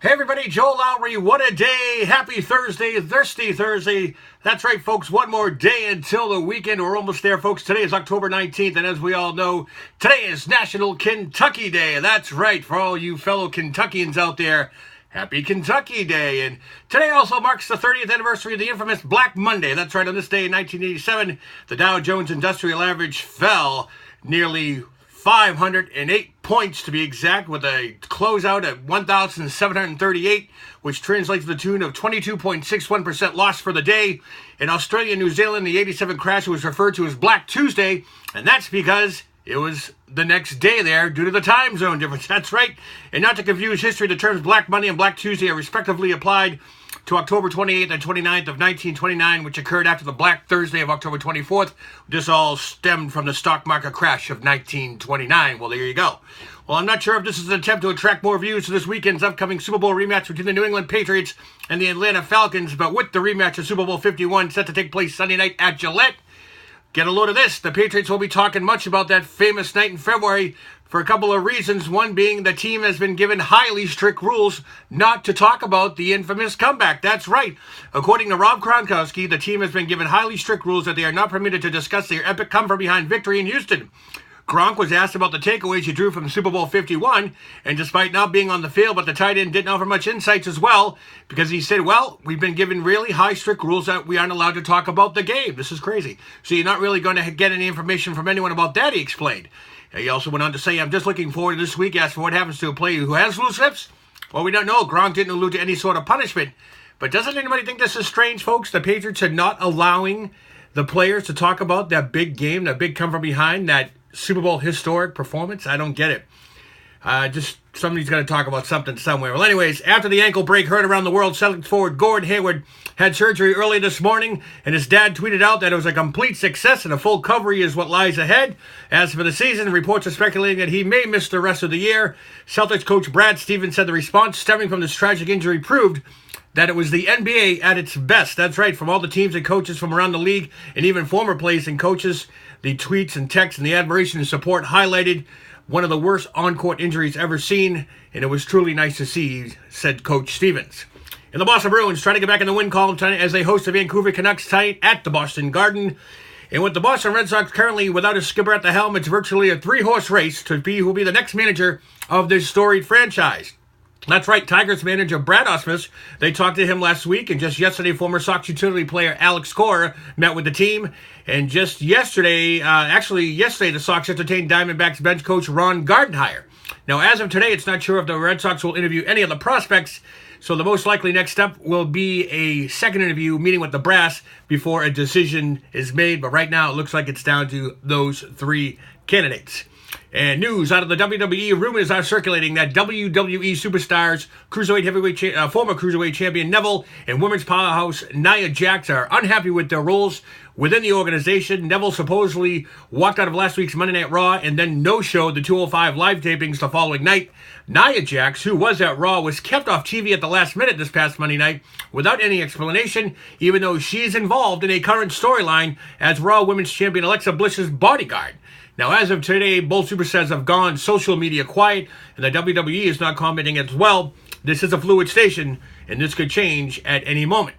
Hey everybody, Joe Lowry, what a day. Happy Thursday, Thirsty Thursday. That's right, folks, one more day until the weekend. We're almost there, folks. Today is October 19th, and as we all know, today is National Kentucky Day. That's right, for all you fellow Kentuckians out there, happy Kentucky Day. And today also marks the 30th anniversary of the infamous Black Monday. That's right, on this day in 1987, the Dow Jones Industrial Average fell nearly 508 points to be exact, with a closeout at 1,738, which translates to the tune of 22.61% loss for the day. In Australia and New Zealand, the 87 crash was referred to as Black Tuesday, and that's because it was the next day there due to the time zone difference. That's right. And not to confuse history, the terms Black Monday and Black Tuesday are respectively applied to October 28th and 29th of 1929, which occurred after the Black Thursday of October 24th. This all stemmed from the stock market crash of 1929. Well, there you go. Well, I'm not sure if this is an attempt to attract more views to this weekend's upcoming Super Bowl rematch between the New England Patriots and the Atlanta Falcons, but with the rematch of Super Bowl 51 set to take place Sunday night at Gillette, get a load of this. The Patriots will be talking much about that famous night in February for a couple of reasons. One being the team has been given highly strict rules not to talk about the infamous comeback. That's right. According to Rob Gronkowski, the team has been given highly strict rules that they are not permitted to discuss their epic come-from-behind victory in Houston. Gronk was asked about the takeaways he drew from Super Bowl 51, and despite not being on the field, but the tight end didn't offer much insights as well, because he said, well, we've been given really high, strict rules that we aren't allowed to talk about the game. This is crazy. So you're not really going to get any information from anyone about that, he explained. He also went on to say, I'm just looking forward to this week as for what happens to a player who has loose lips. Well, we don't know. Gronk didn't allude to any sort of punishment. But doesn't anybody think this is strange, folks? The Patriots are not allowing the players to talk about that big game, that big come from behind, that Super Bowl historic performance. I don't get it. Just somebody's going to talk about something somewhere. Well, anyways, after the ankle break heard around the world, Celtics forward Gordon Hayward had surgery early this morning, and his dad tweeted out that it was a complete success and a full recovery is what lies ahead. As for the season, reports are speculating that he may miss the rest of the year. Celtics coach Brad Stevens said the response stemming from this tragic injury proved that it was the NBA at its best. That's right, from all the teams and coaches from around the league, and even former players and coaches, the tweets and texts and the admiration and support highlighted one of the worst on-court injuries ever seen, and it was truly nice to see, said Coach Stevens. And the Boston Bruins trying to get back in the win column tonight as they host the Vancouver Canucks tonight at the Boston Garden. And with the Boston Red Sox currently without a skipper at the helm, it's virtually a three-horse race to be who will be the next manager of this storied franchise. That's right, Tigers manager Brad Ausmus. They talked to him last week, and just yesterday, former Sox utility player Alex Cora met with the team. And just yesterday, the Sox entertained Diamondbacks bench coach Ron Gardenhire. Now, as of today, it's not sure if the Red Sox will interview any of the prospects, so the most likely next step will be a second interview, meeting with the brass before a decision is made. But right now, it looks like it's down to those three candidates. And news out of the WWE, rumors are circulating that WWE superstars, former Cruiserweight champion Neville and women's powerhouse Nia Jax are unhappy with their roles within the organization. Neville supposedly walked out of last week's Monday Night Raw and then no-showed the 205 live tapings the following night. Nia Jax, who was at Raw, was kept off TV at the last minute this past Monday night without any explanation, even though she's involved in a current storyline as Raw Women's Champion Alexa Bliss's bodyguard. Now, as of today, both superstars have gone social media quiet, and the WWE is not commenting as well. This is a fluid station, and this could change at any moment.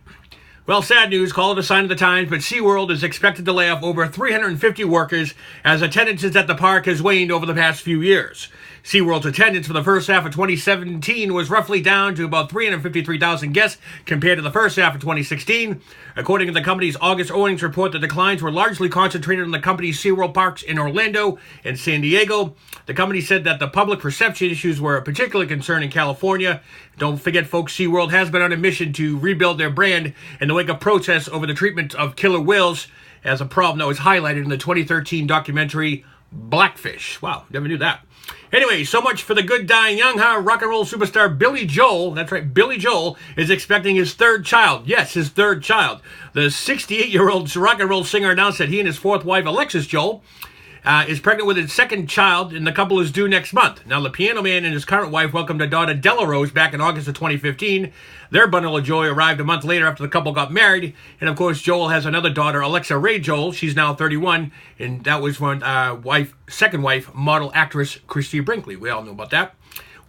Well, sad news, call it a sign of the times, but SeaWorld is expected to lay off over 350 workers as attendances at the park has waned over the past few years. SeaWorld's attendance for the first half of 2017 was roughly down to about 353,000 guests compared to the first half of 2016. According to the company's August earnings report, the declines were largely concentrated on the company's SeaWorld parks in Orlando and San Diego. The company said that the public perception issues were a particular concern in California. Don't forget, folks, SeaWorld has been on a mission to rebuild their brand in the wake of protests over the treatment of killer whales as a problem that was highlighted in the 2013 documentary Blackfish. Wow, never knew that. Anyway, so much for the good dying young, huh? Rock and roll superstar Billy Joel, that's right, Billy Joel, is expecting his third child. Yes, his third child. The 68-year-old rock and roll singer announced that he and his fourth wife, Alexis Joel, is pregnant with his second child, and the couple is due next month. Now, the piano man and his current wife welcomed their daughter, Della Rose, back in August of 2015. Their bundle of joy arrived a month later after the couple got married. And, of course, Joel has another daughter, Alexa Ray Joel. She's now 31, and that was from second wife, model actress Christy Brinkley. We all know about that.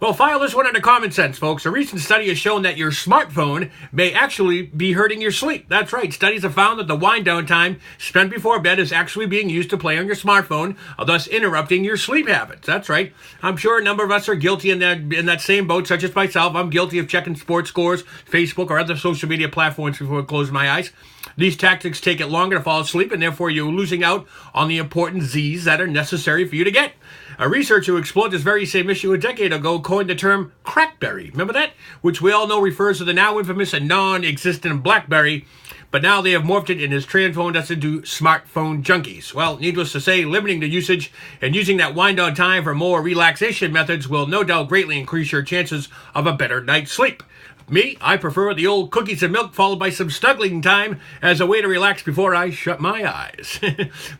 Well, file this one under common sense, folks. A recent study has shown that your smartphone may actually be hurting your sleep. That's right. Studies have found that the wind down time spent before bed is actually being used to play on your smartphone, thus interrupting your sleep habits. That's right. I'm sure a number of us are guilty in that same boat, such as myself. I'm guilty of checking sports scores, Facebook, or other social media platforms before I close my eyes. These tactics take it longer to fall asleep, and therefore you're losing out on the important Z's that are necessary for you to get. A researcher who explored this very same issue a decade ago coined the term crackberry. Remember that? Which we all know refers to the now infamous and non-existent BlackBerry, but now they have morphed it and has transformed us into smartphone junkies. Well, needless to say, limiting the usage and using that wind-down time for more relaxation methods will no doubt greatly increase your chances of a better night's sleep. Me, I prefer the old cookies and milk followed by some snuggling time as a way to relax before I shut my eyes.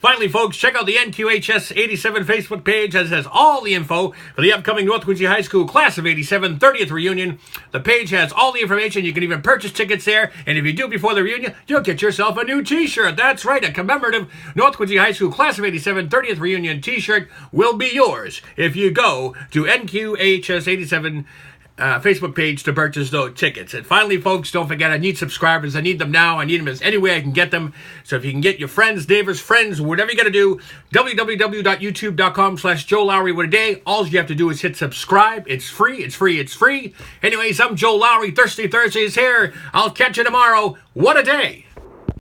Finally, folks, check out the NQHS 87 Facebook page as it has all the info for the upcoming North Quincy High School Class of 87 30th reunion. The page has all the information. You can even purchase tickets there, and if you do before the reunion, you'll get yourself a new t-shirt. That's right, a commemorative North Quincy High School Class of 87 30th reunion t-shirt will be yours if you go to NQHS 87 Facebook page to purchase those tickets. And finally, folks, don't forget, I need subscribers. I need them now. I need them as any way I can get them. So if you can get your friends, neighbors, friends, whatever you got to do, www.youtube.com/Joe Lowry What a Day. All you have to do is hit subscribe. It's free. It's free. It's free. Anyways, I'm Joe Lowry. Thirsty Thursday is here. I'll catch you tomorrow. What a day.